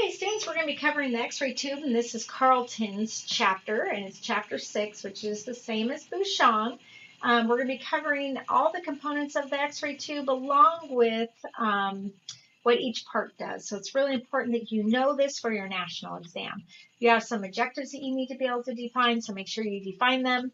Okay, students, we're going to be covering the X-ray tube, and this is Carlton's chapter, and it's chapter 6, which is the same as Bouchon. We're going to be covering all the components of the X-ray tube along with what each part does. So it's really important that you know this for your national exam. You have some objectives that you need to be able to define, so make sure you define them.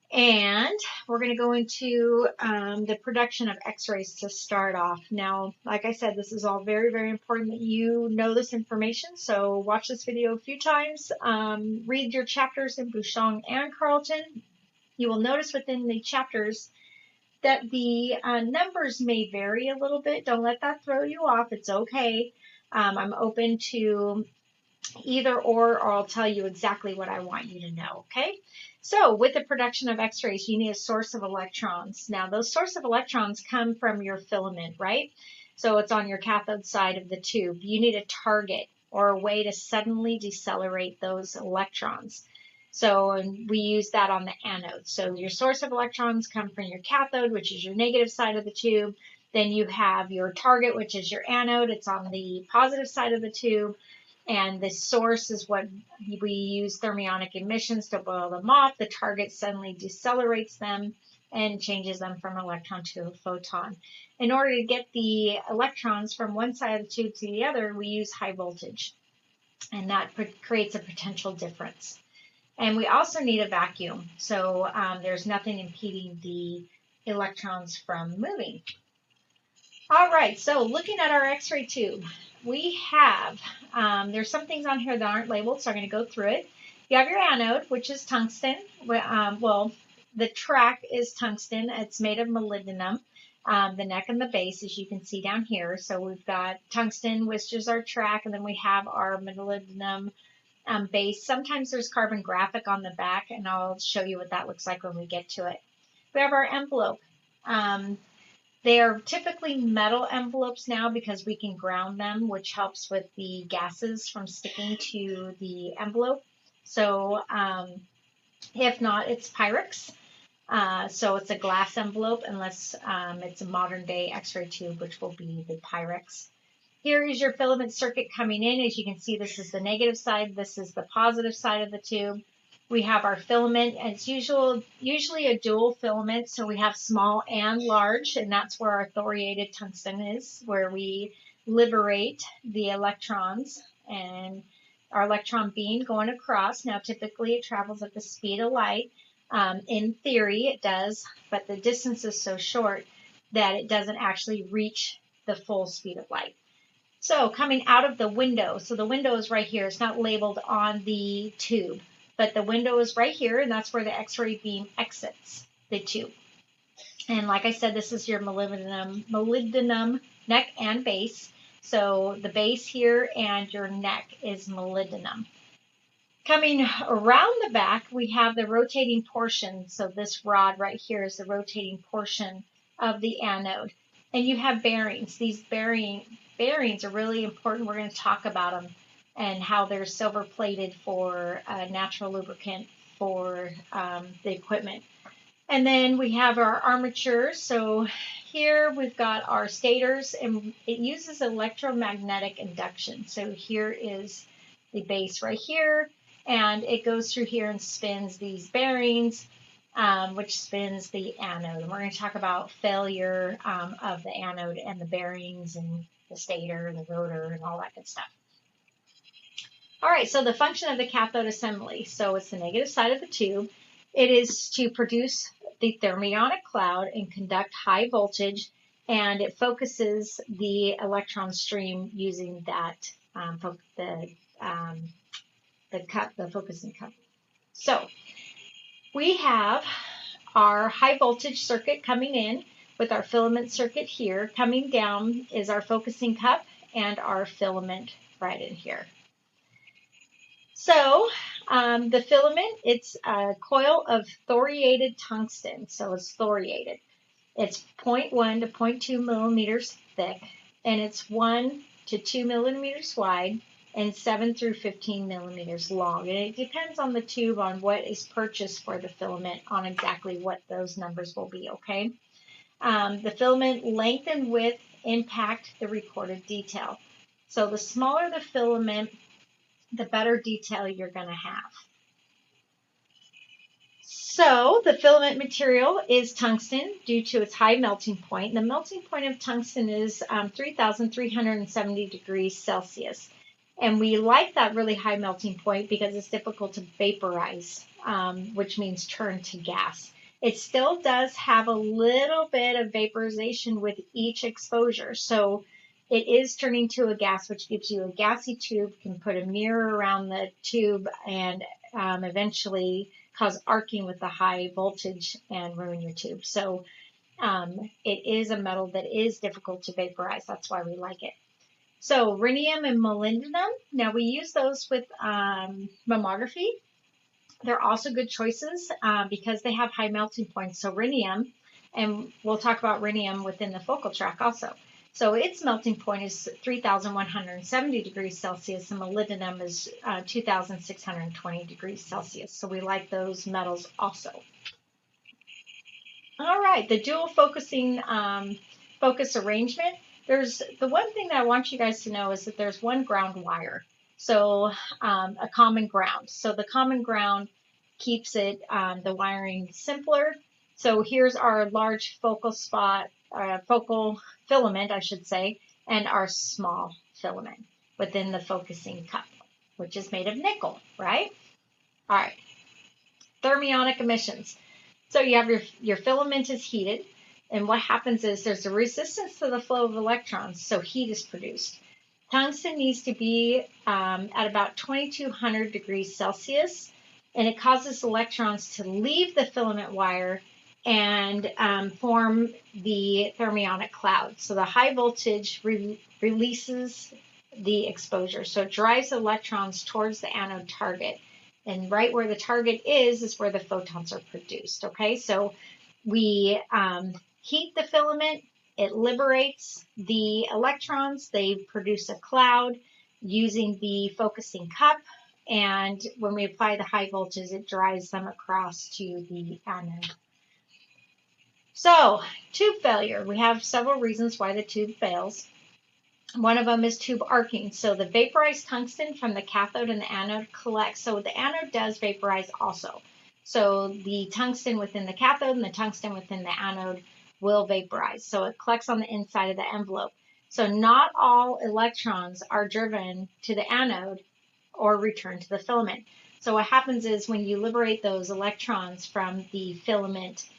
And we're going to go into the production of X-rays to start off. Now, like I said, this is all very, very important that you know this information. So watch this video a few times. Read your chapters in Bouchon and Carlton. You will notice within the chapters that the numbers may vary a little bit. Don't let that throw you off. It's okay. I'm open to either or I'll tell you exactly what I want you to know, okay? So with the production of X-rays, you need a source of electrons. Now, those source of electrons come from your filament, right? So it's on your cathode side of the tube. You need a target or a way to suddenly decelerate those electrons. So we use that on the anode. So your source of electrons come from your cathode, which is your negative side of the tube. Then you have your target, which is your anode. It's on the positive side of the tube. And the source is what we use thermionic emissions to boil them off. The target suddenly decelerates them and changes them from an electron to a photon. In order to get the electrons from one side of the tube to the other, we use high voltage. And that creates a potential difference. And we also need a vacuum. So there's nothing impeding the electrons from moving. All right, so looking at our X-ray tube, we have, there's some things on here that aren't labeled, so I'm going to go through it. You have your anode, which is tungsten. Well, the track is tungsten. It's made of molybdenum. The neck and the base, as you can see down here. So we've got tungsten, which is our track, and then we have our molybdenum base. Sometimes there's carbon graphic on the back, and I'll show you what that looks like when we get to it. We have our envelope. They are typically metal envelopes now because we can ground them, which helps with the gases from sticking to the envelope. So if not, it's Pyrex. So it's a glass envelope unless it's a modern day X-ray tube, which will be the Pyrex. Here is your filament circuit coming in. As you can see, this is the negative side. This is the positive side of the tube. We have our filament, and it's usually a dual filament, so we have small and large, and that's where our thoriated tungsten is, where we liberate the electrons and our electron beam going across. Now, typically it travels at the speed of light. In theory, it does, but the distance is so short that it doesn't actually reach the full speed of light. So coming out of the window, so the window is right here. It's not labeled on the tube. But the window is right here, and that's where the X-ray beam exits the tube. And like I said, this is your molybdenum neck and base. So the base here and your neck is molybdenum. Coming around the back, we have the rotating portion. So this rod right here is the rotating portion of the anode. And you have bearings. These bearings are really important. We're going to talk about them and how they're silver plated for natural lubricant for the equipment. And then we have our armatures. So here we've got our stators, and it uses electromagnetic induction. So here is the base right here, and it goes through here and spins these bearings, which spins the anode. And we're going to talk about failure of the anode and the bearings and the stator and the rotor and all that good stuff. All right, so the function of the cathode assembly. So it's the negative side of the tube. It is to produce the thermionic cloud and conduct high voltage, and it focuses the electron stream using that the focusing cup. So we have our high voltage circuit coming in with our filament circuit here. Coming down is our focusing cup and our filament right in here. So the filament, it's a coil of thoriated tungsten. So it's thoriated. It's 0.1 to 0.2 millimeters thick, and it's 1 to 2 millimeters wide and 7 through 15 millimeters long. And it depends on the tube on what is purchased for the filament on exactly what those numbers will be, okay? The filament length and width impact the recorded detail. So the smaller the filament, the better detail you're going to have. So the filament material is tungsten due to its high melting point. The melting point of tungsten is 3,370 degrees Celsius. And we like that really high melting point because it's difficult to vaporize, which means turn to gas. It still does have a little bit of vaporization with each exposure. So it is turning to a gas, which gives you a gassy tube. You can put a mirror around the tube and eventually cause arcing with the high voltage and ruin your tube. So it is a metal that is difficult to vaporize. That's why we like it. So rhenium and molybdenum. Now we use those with mammography. They're also good choices because they have high melting points. So rhenium, and we'll talk about rhenium within the focal track also. So its melting point is 3,170 degrees Celsius, and molybdenum is 2,620 degrees Celsius. So we like those metals also. All right, the dual focusing focus arrangement. There's the one thing that I want you guys to know is that there's one ground wire. So a common ground. So the common ground keeps it the wiring simpler. So here's our large focal spot, focal filament, I should say, and our small filament within the focusing cup, which is made of nickel, right? All right. Thermionic emissions. So you have your filament is heated, and what happens is there's a resistance to the flow of electrons, so heat is produced. Tungsten needs to be at about 2200 degrees Celsius, and it causes electrons to leave the filament wire and form the thermionic cloud. So the high voltage releases the exposure. So it drives electrons towards the anode target. And right where the target is where the photons are produced. Okay, so we heat the filament. It liberates the electrons. They produce a cloud using the focusing cup. And when we apply the high voltage, it drives them across to the anode. So, tube failure. We have several reasons why the tube fails. One of them is tube arcing. So the vaporized tungsten from the cathode and the anode collects. So the anode does vaporize also. So the tungsten within the cathode and the tungsten within the anode will vaporize. So it collects on the inside of the envelope. So not all electrons are driven to the anode or returned to the filament. So what happens is when you liberate those electrons from the filament,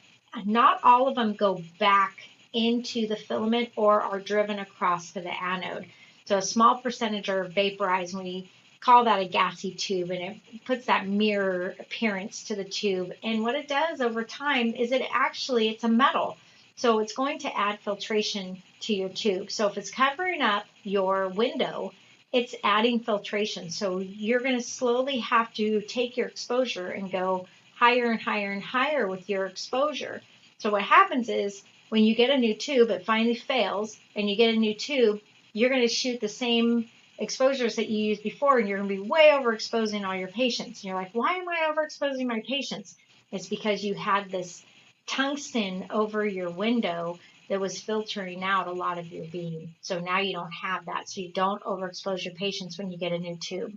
not all of them go back into the filament or are driven across to the anode. So a small percentage are vaporized, and we call that a gassy tube, and it puts that mirror appearance to the tube. And what it does over time is it's a metal. So it's going to add filtration to your tube. So if it's covering up your window, it's adding filtration. So you're going to slowly have to take your exposure and go higher and higher and higher with your exposure. So what happens is when you get a new tube, it finally fails, and you get a new tube, you're going to shoot the same exposures that you used before, and you're going to be way overexposing all your patients. And you're like, why am I overexposing my patients? It's because you had this tungsten over your window that was filtering out a lot of your beam. So now you don't have that. So you don't overexpose your patients when you get a new tube.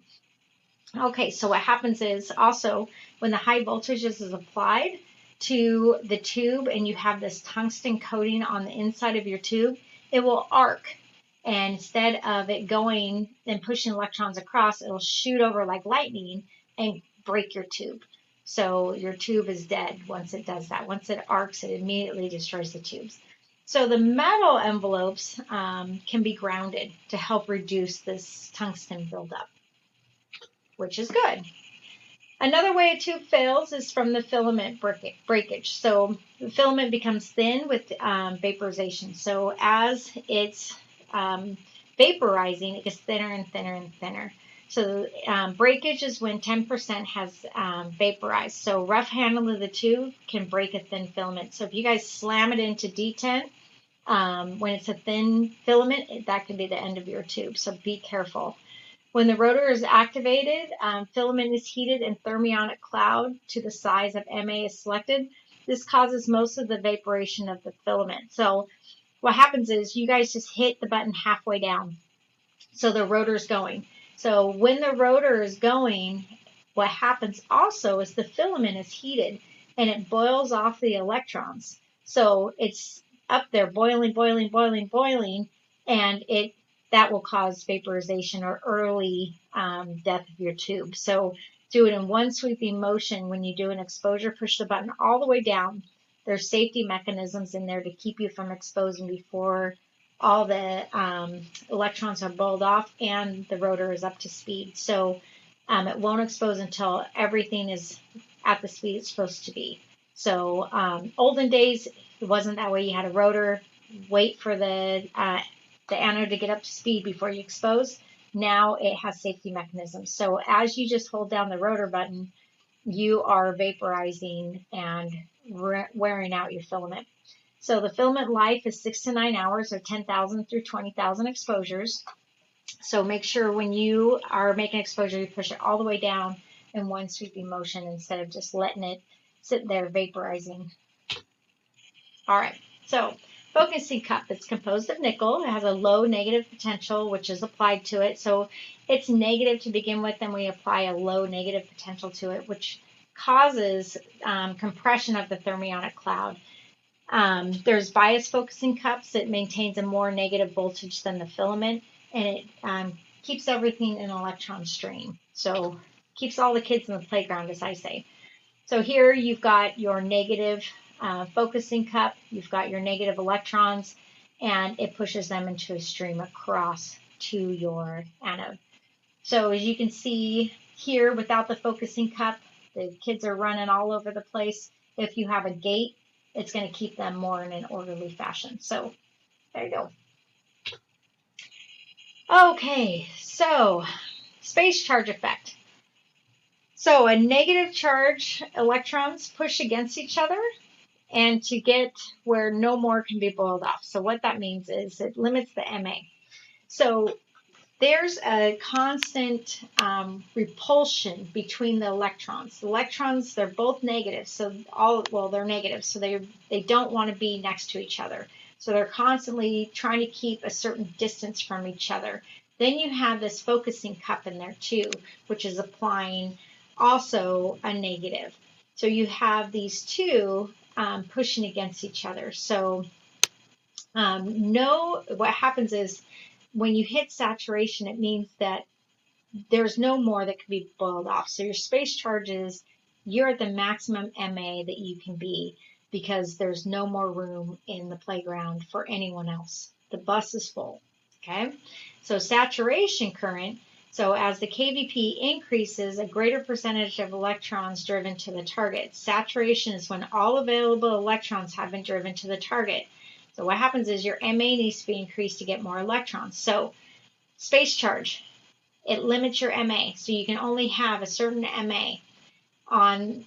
Okay, so what happens is also when the high voltage is applied to the tube and you have this tungsten coating on the inside of your tube, it will arc. And instead of it going and pushing electrons across, it'll shoot over like lightning and break your tube. So your tube is dead once it does that. Once it arcs, it immediately destroys the tubes. So the metal envelopes can be grounded to help reduce this tungsten buildup, which is good. Another way a tube fails is from the filament breakage. So the filament becomes thin with vaporization. So as it's vaporizing, it gets thinner and thinner and thinner. So breakage is when 10% has vaporized. So rough handle of the tube can break a thin filament. So if you guys slam it into detent, when it's a thin filament, that can be the end of your tube. So be careful. When the rotor is activated, filament is heated and thermionic cloud to the size of MA is selected. This causes most of the vaporization of the filament. So what happens is you guys just hit the button halfway down. So the rotor's going. So when the rotor is going, what happens also is the filament is heated and it boils off the electrons. So it's up there boiling, boiling, boiling, boiling, and that will cause vaporization or early death of your tube. So do it in one sweeping motion. When you do an exposure, push the button all the way down. There's safety mechanisms in there to keep you from exposing before all the electrons are boiled off and the rotor is up to speed. So it won't expose until everything is at the speed it's supposed to be. So olden days, it wasn't that way. You had a rotor, wait for the anode to get up to speed before you expose. Now it has safety mechanisms. So as you just hold down the rotor button, you are vaporizing and wearing out your filament. So the filament life is 6 to 9 hours or 10,000 through 20,000 exposures. So make sure when you are making exposure, you push it all the way down in one sweeping motion instead of just letting it sit there vaporizing. All right, so focusing cup, it's composed of nickel. It has a low negative potential, which is applied to it. So it's negative to begin with, and we apply a low negative potential to it, which causes compression of the thermionic cloud. There's bias focusing cups. It maintains a more negative voltage than the filament, and it keeps everything in electron stream. So keeps all the kids in the playground, as I say. So here you've got your negative focusing cup. You've got your negative electrons, and it pushes them into a stream across to your anode. So as you can see here, without the focusing cup, the kids are running all over the place. If you have a gate, it's going to keep them more in an orderly fashion. So there you go. Okay, so space charge effect. So a negative charge, electrons push against each other and to get where no more can be boiled off. So what that means is it limits the MA. So there's a constant repulsion between the electrons. The electrons, they're both negative, so they're negative, so they don't want to be next to each other. So they're constantly trying to keep a certain distance from each other. Then you have this focusing cup in there too, which is applying also a negative. So you have these two pushing against each other. So what happens is when you hit saturation, it means that there's no more that can be boiled off. So your space charges, you're at the maximum MA that you can be because there's no more room in the playground for anyone else. The bus is full, okay? So saturation current, so as the kVp increases, a greater percentage of electrons driven to the target. Saturation is when all available electrons have been driven to the target. So what happens is your MA needs to be increased to get more electrons. So space charge, it limits your MA. So you can only have a certain MA on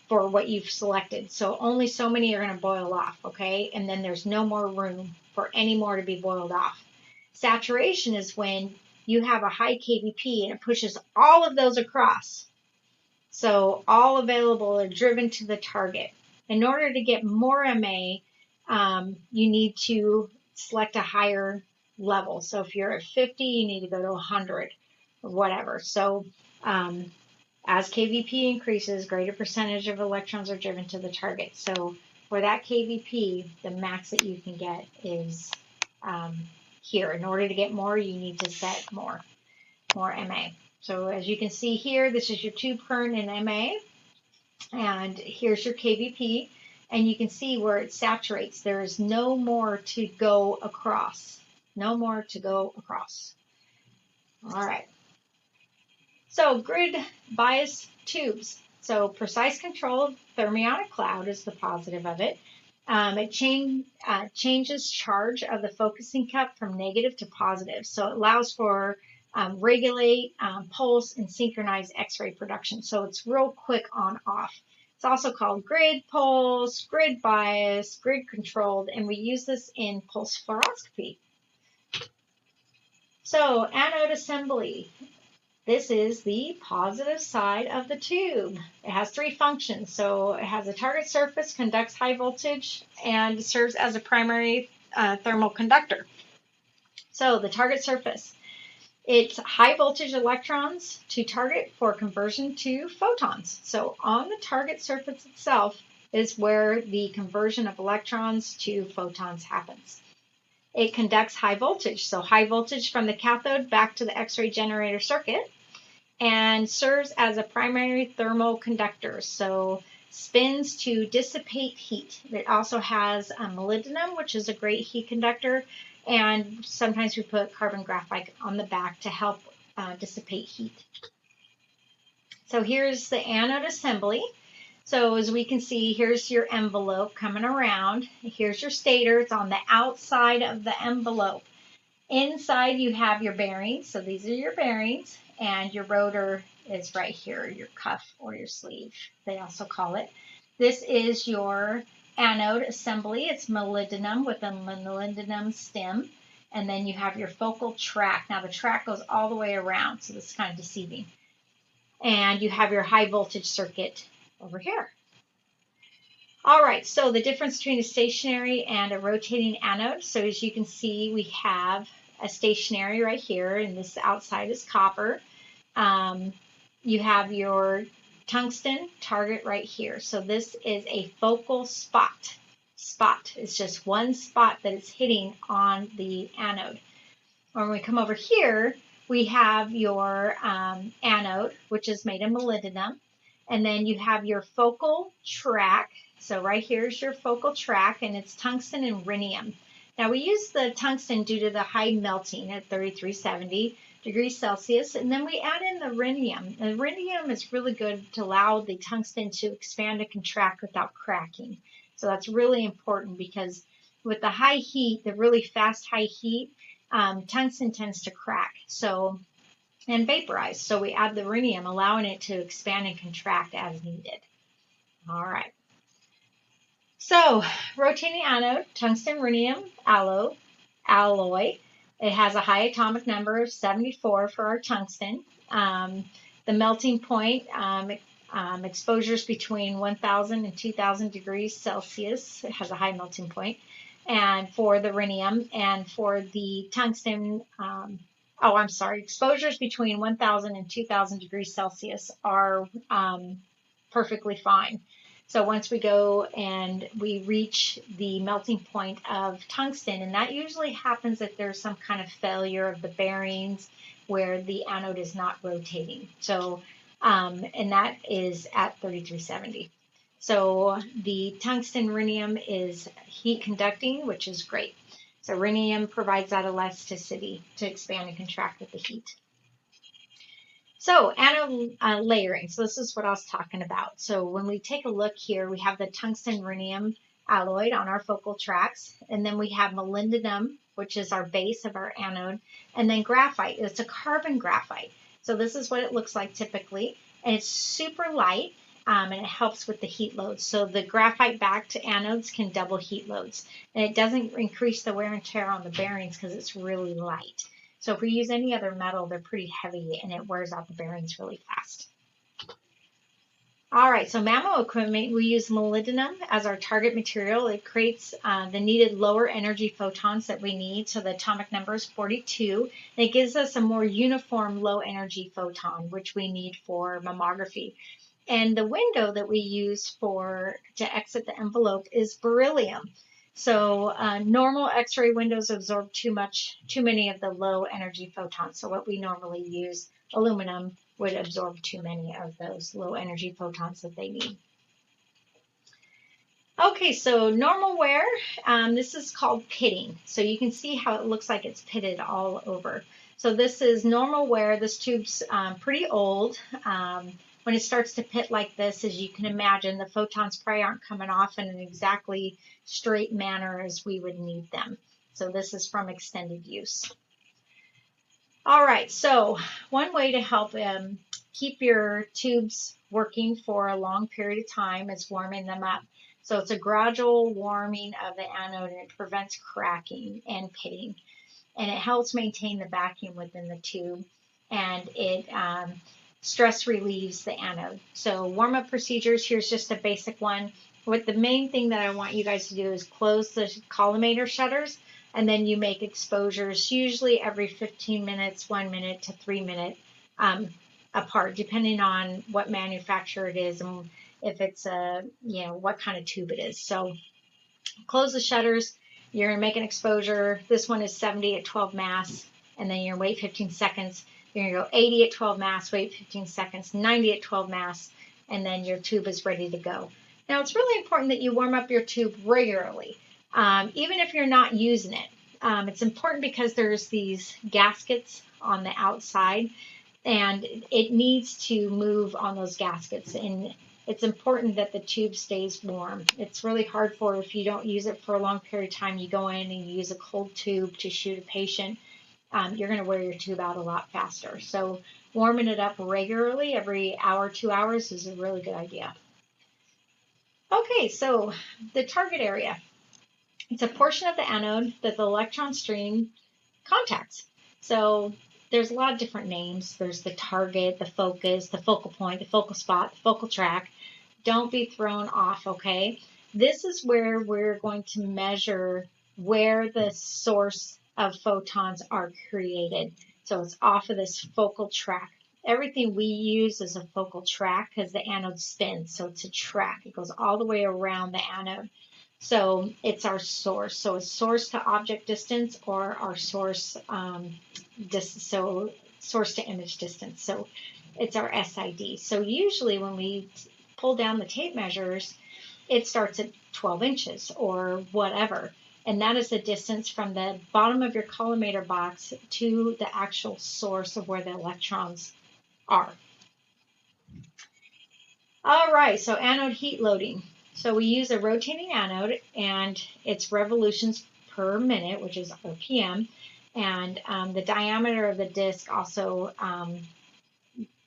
for what you've selected. So only so many are going to boil off, okay? And then there's no more room for any more to be boiled off. Saturation is when you have a high kVp and it pushes all of those across. So all available are driven to the target. In order to get more MA, you need to select a higher level. So if you're at 50, you need to go to 100 or whatever. So as kVp increases, greater percentage of electrons are driven to the target. So for that kVp, the max that you can get is here. In order to get more, you need to set more MA. So as you can see here, this is your tube current in MA, and here's your kVp. And you can see where it saturates. There is no more to go across. No more to go across. All right. So grid bias tubes. So precise control of thermionic cloud is the positive of it. It changes charge of the focusing cup from negative to positive. So it allows for regulate, pulse, and synchronize X-ray production. So it's real quick on off. It's also called grid pulse, grid bias, grid controlled, and we use this in pulse fluoroscopy. So anode assembly. This is the positive side of the tube. It has three functions. So it has a target surface, conducts high voltage, and serves as a primary thermal conductor. So the target surface. It's high voltage electrons to target for conversion to photons. So on the target surface itself is where the conversion of electrons to photons happens. It conducts high voltage, so high voltage from the cathode back to the X-ray generator circuit, and serves as a primary thermal conductor, so spins to dissipate heat. It also has molybdenum, which is a great heat conductor, and sometimes we put carbon graphite on the back to help dissipate heat. So here's the anode assembly. So as we can see, here's your envelope coming around. Here's your stator. It's on the outside of the envelope. Inside you have your bearings. So these are your bearings, and your rotor is right here, your cuff or your sleeve, they also call it. This is your anode assembly. It's molybdenum with a molybdenum stem. And then you have your focal track. Now the track goes all the way around, so this is kind of deceiving. And you have your high voltage circuit over here. All right, so the difference between a stationary and a rotating anode. So as you can see, we have a stationary right here, and this outside is copper. You have your tungsten target right here. So this is a focal spot. Spot is just one spot that it's hitting on the anode. When we come over here, we have your anode, which is made of molybdenum. And then you have your focal track. So right here is your focal track, and it's tungsten and rhenium. Now we use the tungsten due to the high melting at 3370 degrees Celsius, and then we add in the rhenium. The rhenium is really good to allow the tungsten to expand and contract without cracking. So that's really important because with the high heat, the really fast high heat, tungsten tends to crack and vaporize. So we add the rhenium, allowing it to expand and contract as needed. All right. So rotating anode, tungsten rhenium alloy. It has a high atomic number of 74 for our tungsten. The melting point, exposures between 1,000 and 2,000 degrees Celsius. It has a high melting point. And for the rhenium, and for the tungsten, exposures between 1,000 and 2,000 degrees Celsius are perfectly fine. So once we go and we reach the melting point of tungsten, and that usually happens if there's some kind of failure of the bearings where the anode is not rotating. So, and that is at 3370. So the tungsten rhenium is heat conducting, which is great. So rhenium provides that elasticity to expand and contract with the heat. So anode layering. So this is what I was talking about. So when we take a look here, we have the tungsten rhenium alloy on our focal tracks, and then we have molybdenum, which is our base of our anode, and then graphite. It's a carbon graphite. So this is what it looks like typically, and it's super light, and it helps with the heat loads. So the graphite backed anodes can double heat loads, and it doesn't increase the wear and tear on the bearings because it's really light. So if we use any other metal, they're pretty heavy and it wears out the bearings really fast. All right, so mammo equipment, we use molybdenum as our target material. It creates the needed lower energy photons that we need. So the atomic number is 42. And it gives us a more uniform low energy photon, which we need for mammography. And the window that we use to exit the envelope is beryllium. So normal X-ray windows absorb too many of the low energy photons. So what we normally use, aluminum, would absorb too many of those low energy photons that they need. Okay, so normal wear, this is called pitting. So you can see how it looks like it's pitted all over. So this is normal wear. This tube's pretty old. When it starts to pit like this, as you can imagine, the photons probably aren't coming off in an exactly straight manner as we would need them. So this is from extended use. All right, so one way to help keep your tubes working for a long period of time is warming them up. So it's a gradual warming of the anode, and it prevents cracking and pitting. And it helps maintain the vacuum within the tube, and it stress relieves the anode. So warm-up procedures, here's just a basic one. What the main thing that I want you guys to do is close the collimator shutters. and then you make exposures usually every 15 minutes, 1 minute to 3 minutes apart, depending on what manufacturer it is and if it's what kind of tube it is. So close the shutters. You're going to make an exposure. This one is 70 at 12 mass, and then you're going to wait 15 seconds. You're going to go 80 at 12 mass, wait 15 seconds, 90 at 12 mass, and then your tube is ready to go. Now, it's really important that you warm up your tube regularly, even if you're not using it. It's important because there's these gaskets on the outside, and it needs to move on those gaskets, and it's important that the tube stays warm. It's really hard for if you don't use it for a long period of time, you go in and you use a cold tube to shoot a patient, you're going to wear your tube out a lot faster. So warming it up regularly every hour, 2 hours is a really good idea. Okay, so the target area. It's a portion of the anode that the electron stream contacts. So there's a lot of different names. There's the target, the focus, the focal point, the focal spot, the focal track. Don't be thrown off, okay? This is where we're going to measure where the source of photons are created. So it's off of this focal track. Everything we use is a focal track because the anode spins, so it's a track. It goes all the way around the anode. So it's our source. So it's source to object distance, or our source source to image distance. So it's our SID. So usually when we pull down the tape measures, it starts at 12 inches or whatever. And that is the distance from the bottom of your collimator box to the actual source of where the electrons are. All right, so anode heat loading. So we use a rotating anode, and it's revolutions per minute, which is RPM, and the diameter of the disc also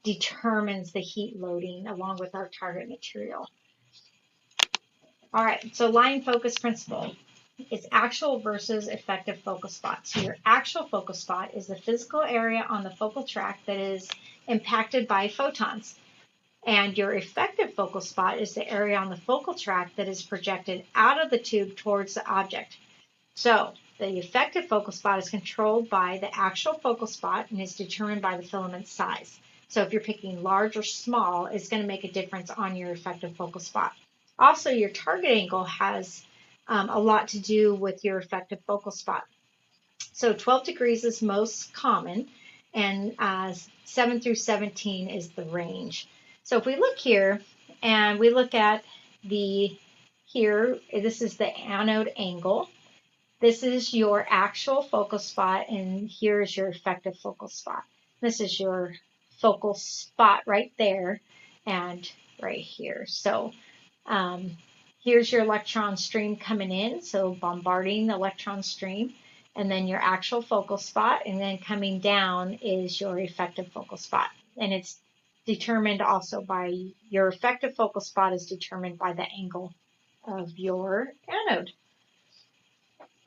determines the heat loading along with our target material. All right, so line focus principle. It's actual versus effective focal spot. So your actual focal spot is the physical area on the focal track that is impacted by photons. And your effective focal spot is the area on the focal track that is projected out of the tube towards the object. So the effective focal spot is controlled by the actual focal spot and is determined by the filament size. So if you're picking large or small, it's going to make a difference on your effective focal spot. Also, your target angle has a lot to do with your effective focal spot. So 12 degrees is most common, and 7 through 17 is the range. So if we look here, and we look at here, this is the anode angle. This is your actual focal spot, and here is your effective focal spot. This is your focal spot right there and right here. So here's your electron stream coming in, so bombarding the electron stream, and then your actual focal spot, and then coming down is your effective focal spot. And it's determined also by your effective focal spot is determined by the angle of your anode,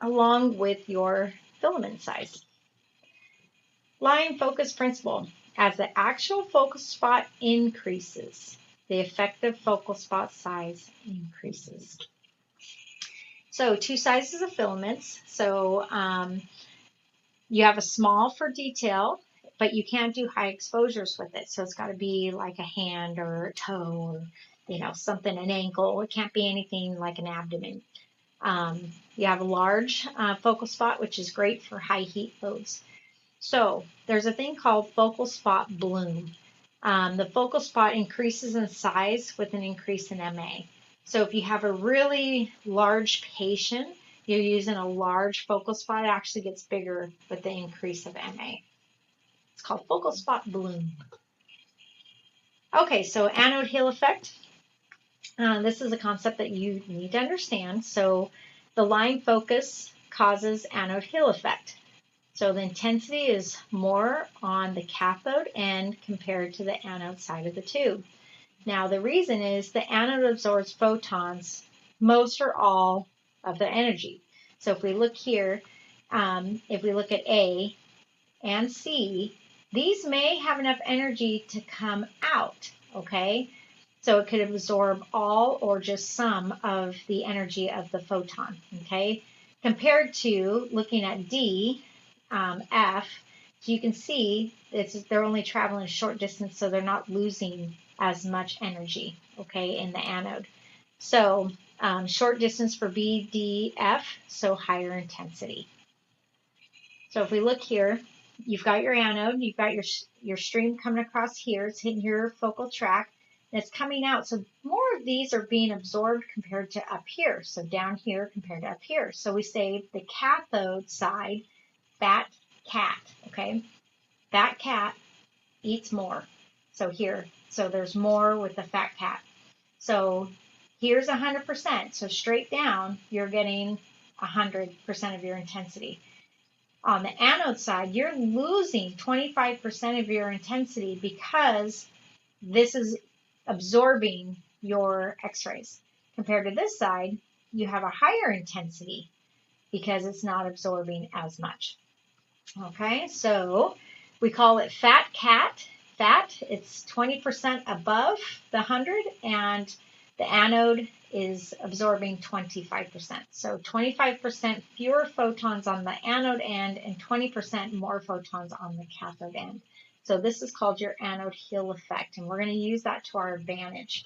along with your filament size. Line focus principle. As the actual focus spot increases, the effective focal spot size increases. So 2 sizes of filaments. So you have a small for detail, but you can't do high exposures with it. So it's got to be like a hand or a toe or, something, an ankle. It can't be anything like an abdomen. You have a large focal spot, which is great for high heat loads. So there's a thing called focal spot bloom. The focal spot increases in size with an increase in MA. So if you have a really large patient, you're using a large focal spot, it actually gets bigger with the increase of MA. It's called focal spot bloom. Okay, so anode hill effect. This is a concept that you need to understand. So the line focus causes anode hill effect. So the intensity is more on the cathode end compared to the anode side of the tube. Now the reason is the anode absorbs photons, most or all of the energy. So if we look here, if we look at A and C, these may have enough energy to come out, okay? So it could absorb all or just some of the energy of the photon, okay? compared to looking at D, F. You can see they're only traveling a short distance, so they're not losing as much energy, okay, in the anode. So short distance for B, D, F, so higher intensity. So if we look here, you've got your anode, you've got your stream coming across here, it's hitting your focal track, and it's coming out. So more of these are being absorbed compared to up here. So down here compared to up here. So we say the cathode side, fat cat, okay? Fat cat eats more. So here, so there's more with the fat cat. So here's 100%. So straight down, you're getting 100% of your intensity. On the anode side, you're losing 25% of your intensity because this is absorbing your X-rays. Compared to this side, you have a higher intensity because it's not absorbing as much. Okay, so we call it fat cat. Fat, it's 20% above the 100, and the anode is absorbing 25%. So 25% fewer photons on the anode end and 20% more photons on the cathode end. So this is called your anode hill effect, and we're going to use that to our advantage.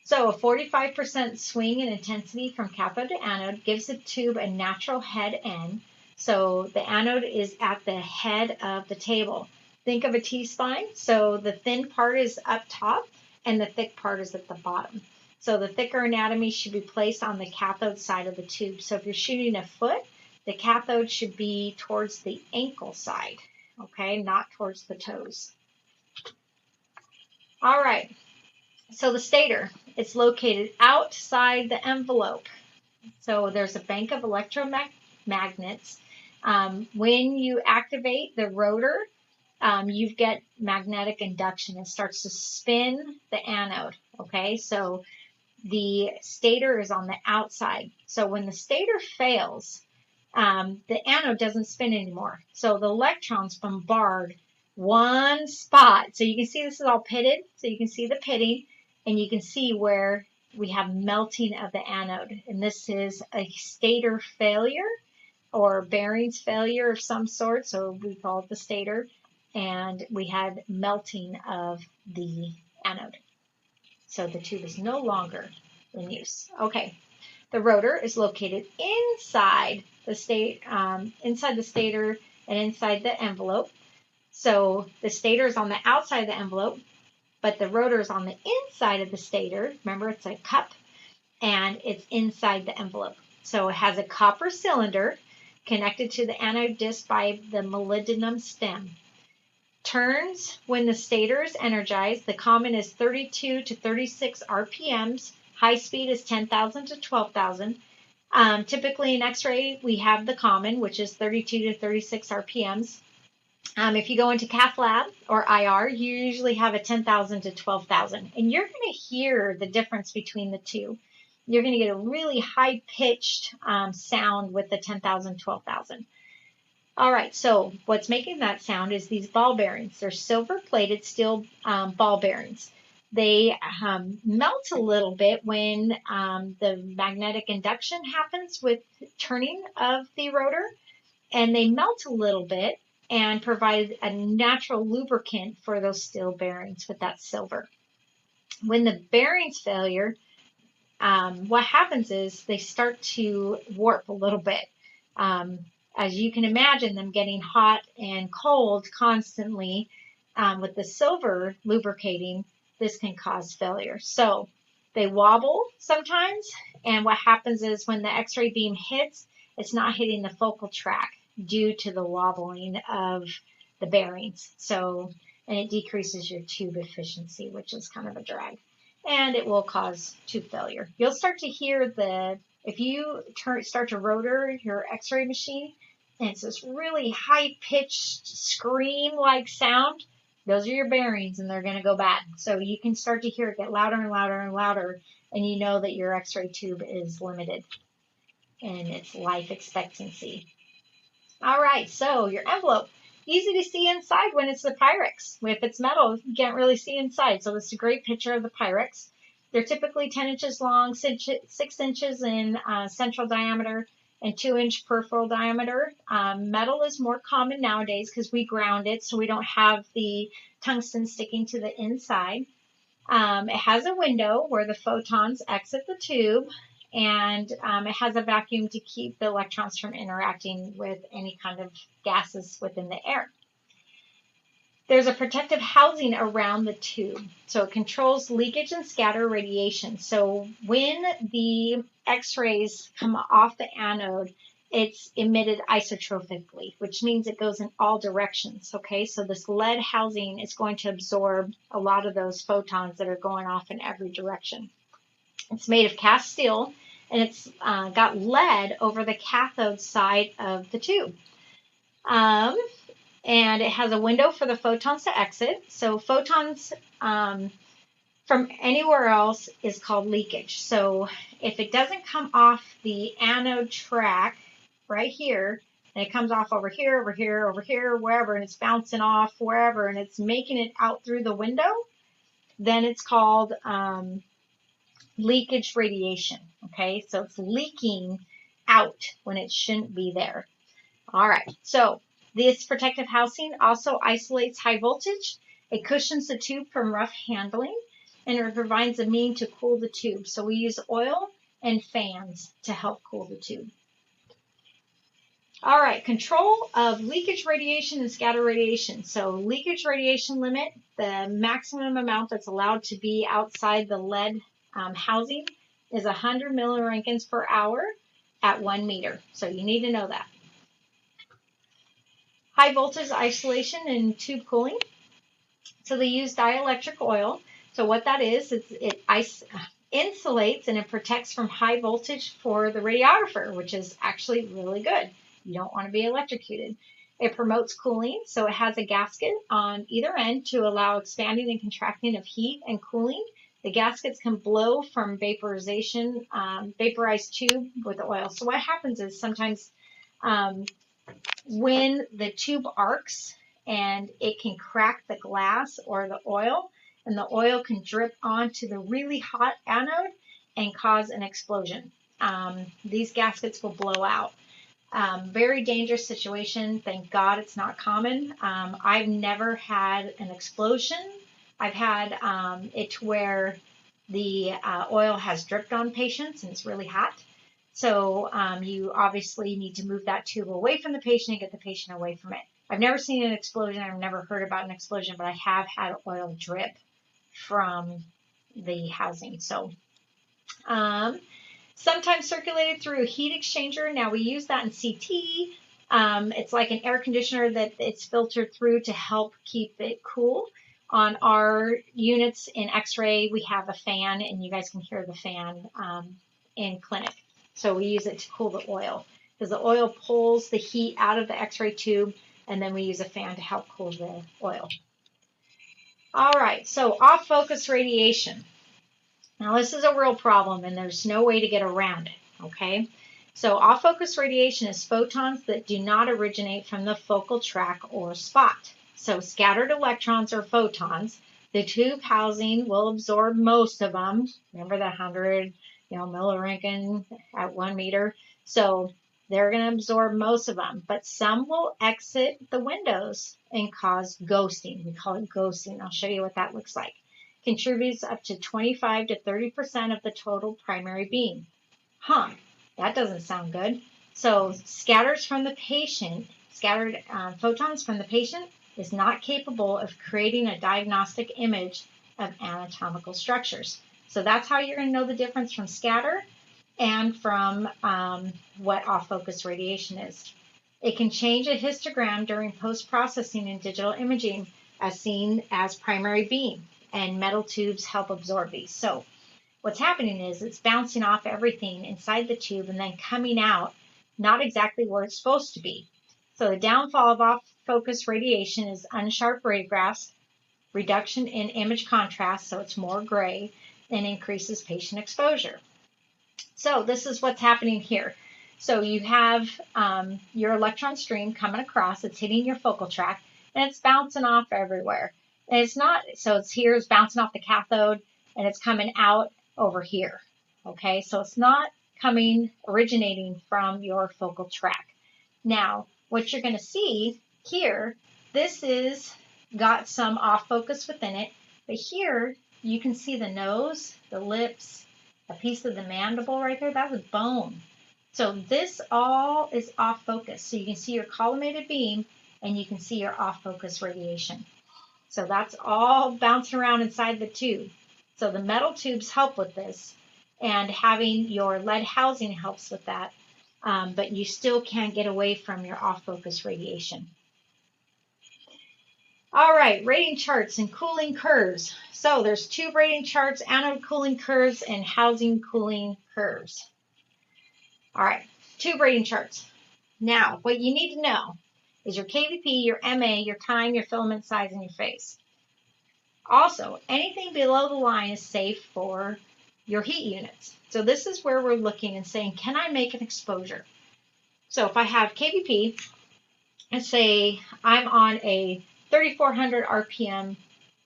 So a 45% swing in intensity from cathode to anode gives the tube a natural head end. So the anode is at the head of the table. Think of a T-spine. So the thin part is up top and the thick part is at the bottom. So the thicker anatomy should be placed on the cathode side of the tube. So if you're shooting a foot, the cathode should be towards the ankle side, okay, not towards the toes. All right. So the stator, it's located outside the envelope. So there's a bank of electromagnets. When you activate the rotor, you get magnetic induction. It starts to spin the anode, okay? So the stator is on the outside. So when the stator fails, the anode doesn't spin anymore. So the electrons bombard one spot. So you can see this is all pitted. So you can see the pitting, and you can see where we have melting of the anode. And this is a stator failure or bearings failure of some sort. So we call it the stator. And we had melting of the anode. So the tube is no longer in use. Okay, the rotor is located inside the stator and inside the envelope. So the stator is on the outside of the envelope, but the rotor is on the inside of the stator. Remember, it's a cup, and it's inside the envelope. So it has a copper cylinder connected to the anode disc by the molybdenum stem. Turns when the stator is energized. The common is 32 to 36 RPMs. High speed is 10,000 to 12,000. Typically in X-ray, we have the common, which is 32 to 36 RPMs. If you go into cath lab or IR, you usually have a 10,000 to 12,000. And you're going to hear the difference between the two. You're going to get a really high-pitched sound with the 10,000, 12,000. All right, so what's making that sound is these ball bearings. They're silver-plated steel ball bearings. They melt a little bit when the magnetic induction happens with turning of the rotor, and they melt a little bit and provide a natural lubricant for those steel bearings with that silver. When the bearings failure, what happens is they start to warp a little bit. As you can imagine, them getting hot and cold constantly with the silver lubricating, this can cause failure. So they wobble sometimes, and what happens is when the X-ray beam hits, it's not hitting the focal track due to the wobbling of the bearings. So, and it decreases your tube efficiency, which is kind of a drag, and it will cause tube failure. You'll start to hear if you start to rotor your X-ray machine, and it's this really high-pitched scream-like sound, those are your bearings, and they're going to go bad. So you can start to hear it get louder and louder and louder, and you know that your X-ray tube is limited in its life expectancy. All right, so your envelope, easy to see inside when it's the Pyrex. If it's metal, you can't really see inside, so it's a great picture of the Pyrex. They're typically 10 inches long, 6 inches in central diameter, and 2-inch peripheral diameter. Metal is more common nowadays because we ground it so we don't have the tungsten sticking to the inside. It has a window where the photons exit the tube, and it has a vacuum to keep the electrons from interacting with any kind of gases within the air. There's a protective housing around the tube, so it controls leakage and scatter radiation. So when the X-rays come off the anode, it's emitted isotrophically, which means it goes in all directions, okay? So this lead housing is going to absorb a lot of those photons that are going off in every direction. It's made of cast steel, and it's got lead over the cathode side of the tube. And it has a window for the photons to exit. So photons from anywhere else is called leakage. So if it doesn't come off the anode track right here, and it comes off over here, over here, over here, wherever, and it's bouncing off wherever, and it's making it out through the window, then it's called leakage radiation. Okay, so it's leaking out when it shouldn't be there. All right, so this protective housing also isolates high voltage. It cushions the tube from rough handling, and it provides a means to cool the tube. So we use oil and fans to help cool the tube. All right, control of leakage radiation and scatter radiation. So leakage radiation limit, the maximum amount that's allowed to be outside the lead housing is 100 milliroentgens per hour at 1 meter. So you need to know that. High voltage isolation and tube cooling. So they use dielectric oil. So what that is it insulates and it protects from high voltage for the radiographer, which is actually really good. You don't want to be electrocuted. It promotes cooling, so it has a gasket on either end to allow expanding and contracting of heat and cooling. The gaskets can blow from vaporization, vaporized tube with the oil. So what happens is sometimes when the tube arcs and it can crack the glass or the oil, and the oil can drip onto the really hot anode and cause an explosion. These gaskets will blow out. Very dangerous situation. Thank God it's not common. I've never had an explosion. I've had it to where the oil has dripped on patients and it's really hot. So you obviously need to move that tube away from the patient and get the patient away from it. I've never seen an explosion. I've never heard about an explosion, but I have had oil drip from the housing. So sometimes circulated through a heat exchanger. Now we use that in CT. It's like an air conditioner that it's filtered through to help keep it cool. On our units in X-ray, we have a fan, and you guys can hear the fan in clinic. So we use it to cool the oil because the oil pulls the heat out of the X-ray tube, and then we use a fan to help cool the oil. All right, so off-focus radiation. Now this is a real problem, and there's no way to get around it, okay? So off-focus radiation is photons that do not originate from the focal track or spot. So scattered electrons or photons, the tube housing will absorb most of them. Remember the 100 milliroentgen at 1 meter? So they're going to absorb most of them, but some will exit the windows and cause ghosting. We call it ghosting. I'll show you what that looks like. Contributes up to 25 to 30% of the total primary beam. That doesn't sound good. So scattered photons from the patient is not capable of creating a diagnostic image of anatomical structures. So that's how you're going to know the difference from scatter and from what off-focus radiation is. It can change a histogram during post-processing in digital imaging as seen as primary beam, and metal tubes help absorb these. So what's happening is it's bouncing off everything inside the tube and then coming out not exactly where it's supposed to be. So the downfall of off-focus radiation is unsharp radiographs, reduction in image contrast, so it's more gray, and increases patient exposure. So this is what's happening here. So you have your electron stream coming across, it's hitting your focal track, and it's bouncing off everywhere. And it's not, so it's bouncing off the cathode, and it's coming out over here. Okay, so it's not originating from your focal track. Now, what you're going to see here, this is got some off focus within it, but here you can see the nose, the lips, a piece of the mandible right there. That was bone. So this all is off focus. So you can see your collimated beam and you can see your off focus radiation. So that's all bouncing around inside the tube. So the metal tubes help with this, and having your lead housing helps with that. But you still can't get away from your off focus radiation. All right, rating charts and cooling curves. So there's tube rating charts, anode cooling curves, and housing cooling curves. All right, tube rating charts. Now, what you need to know is your KVP, your MA, your time, your filament size, and your phase. Also, anything below the line is safe for your heat units. So this is where we're looking and saying, can I make an exposure? So if I have KVP, and say I'm on a 3,400 RPM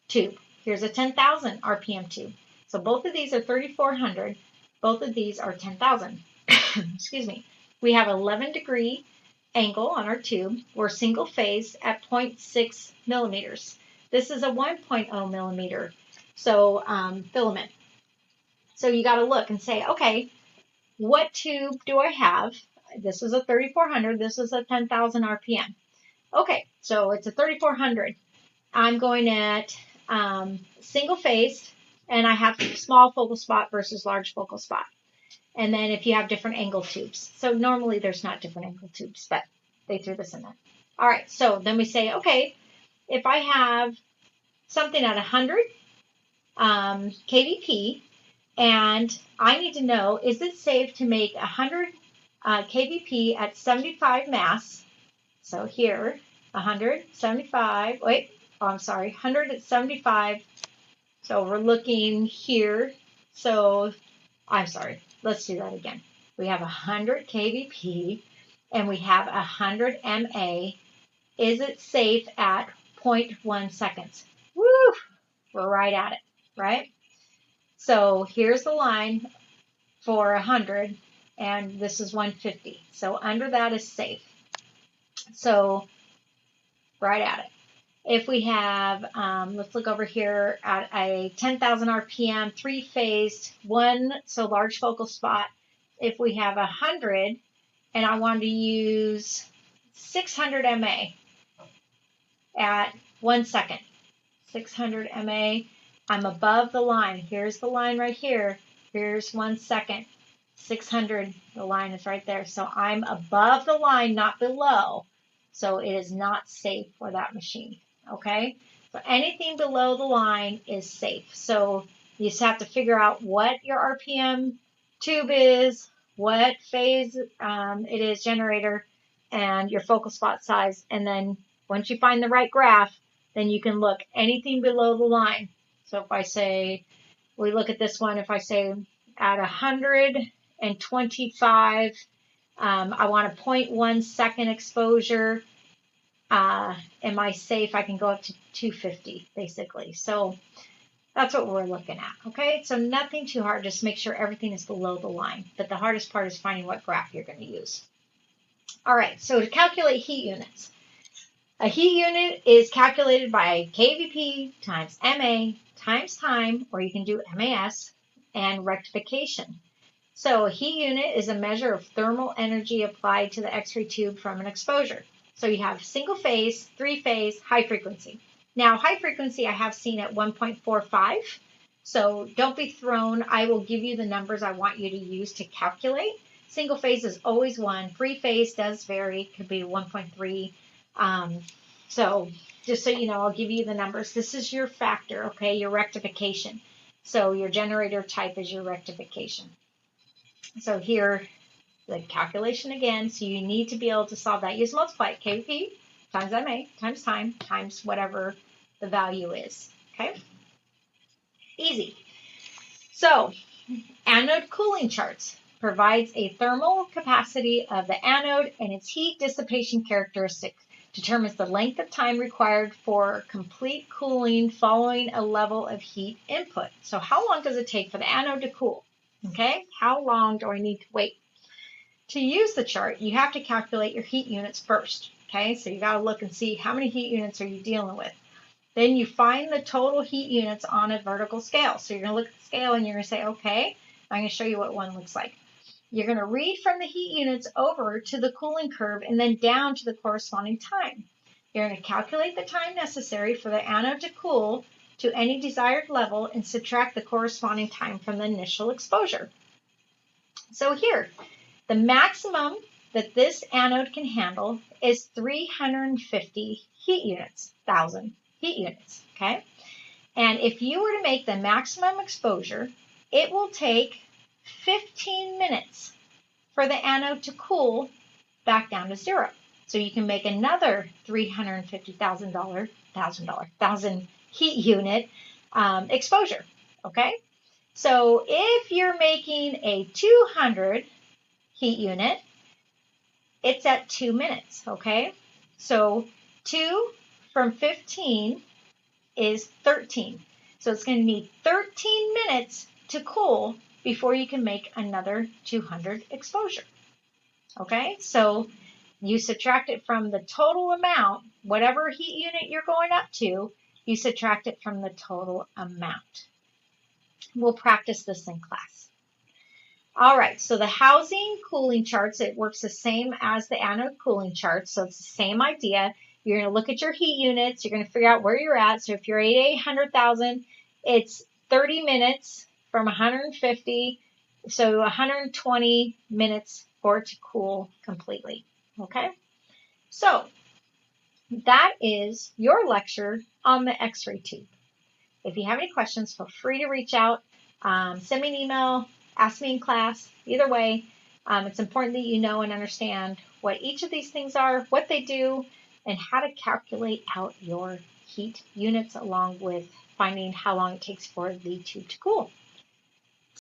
tube. Here's a 10,000 RPM tube. So both of these are 3,400. Both of these are 10,000. Excuse me. We have 11 degree angle on our tube. We're single phase at 0.6 millimeters. This is a 1.0 millimeter filament. So you got to look and say, okay, what tube do I have? This is a 3,400. This is a 10,000 RPM. Okay, so it's a 3,400. I'm going at single phase, and I have small focal spot versus large focal spot. And then if you have different angle tubes. So normally there's not different angle tubes, but they threw this in there. All right, so then we say, okay, if I have something at 100 kVp, and I need to know, is it safe to make 100 kVp at 75 mass? So here, 175, 100 at 75. So we're looking here. So, I'm sorry, let's do that again. We have 100 kVp and we have 100 MA. Is it safe at 0.1 seconds? Woo! We're right at it, right? So here's the line for 100, and this is 150. So under that is safe. So right at it. If we have, let's look over here at a 10,000 RPM, three-phased, so large focal spot. If we have 100, and I want to use 600 MA at 1 second. 600 MA, I'm above the line. Here's the line right here. Here's 1 second. 600, the line is right there. So I'm above the line, not below. So it is not safe for that machine. Okay? So anything below the line is safe. So you just have to figure out what your RPM tube is, what phase it is, generator, and your focal spot size. And then once you find the right graph, then you can look anything below the line. So if I say, we look at this one, if I say at 125, I want a 0.1 second exposure. Am I safe? I can go up to 250, basically. So that's what we're looking at, okay? So nothing too hard. Just make sure everything is below the line. But the hardest part is finding what graph you're going to use. All right, so to calculate heat units. A heat unit is calculated by kVp times MA times time, or you can do MAS, and rectification. So a heat unit is a measure of thermal energy applied to the X-ray tube from an exposure. So you have single phase, three phase, high frequency. Now high frequency I have seen at 1.45. So don't be thrown. I will give you the numbers I want you to use to calculate. Single phase is always 1. Three phase does vary. Could be 1.3. So just so you know, I'll give you the numbers. This is your factor, okay, your rectification. So your generator type is your rectification. So here, the calculation again. So you need to be able to solve that. Use multiply kVp times MA times time times whatever the value is, okay? Easy. So anode cooling charts provides a thermal capacity of the anode and its heat dissipation characteristics. Determines the length of time required for complete cooling following a level of heat input. So how long does it take for the anode to cool? Okay, how long do I need to wait? To use the chart, you have to calculate your heat units first. Okay, so you got to look and see how many heat units are you dealing with. Then you find the total heat units on a vertical scale. So you're going to look at the scale and you're going to say, okay, I'm going to show you what one looks like. You're going to read from the heat units over to the cooling curve and then down to the corresponding time. You're going to calculate the time necessary for the anode to cool to any desired level and subtract the corresponding time from the initial exposure. So here, the maximum that this anode can handle is 350 heat units, 1,000 heat units, okay? And if you were to make the maximum exposure, it will take 15 minutes for the anode to cool back down to zero. So you can make another $350,000 heat unit exposure, okay? So if you're making a 200 heat unit, it's at 2 minutes, okay? So 2 from 15 is 13. So it's going to need 13 minutes to cool before you can make another 200 exposure, okay? So you subtract it from the total amount, whatever heat unit you're going up to, you subtract it from the total amount. We'll practice this in class. All right, so the housing cooling charts, it works the same as the anode cooling charts. So it's the same idea. You're going to look at your heat units. You're going to figure out where you're at. So if you're at 800,000, it's 30 minutes from 150. So 120 minutes for it to cool completely. Okay, so that is your lecture on the X-ray tube. If you have any questions, feel free to reach out. Send me an email, ask me in class. Either way, it's important that you know and understand what each of these things are, what they do, and how to calculate out your heat units along with finding how long it takes for the tube to cool.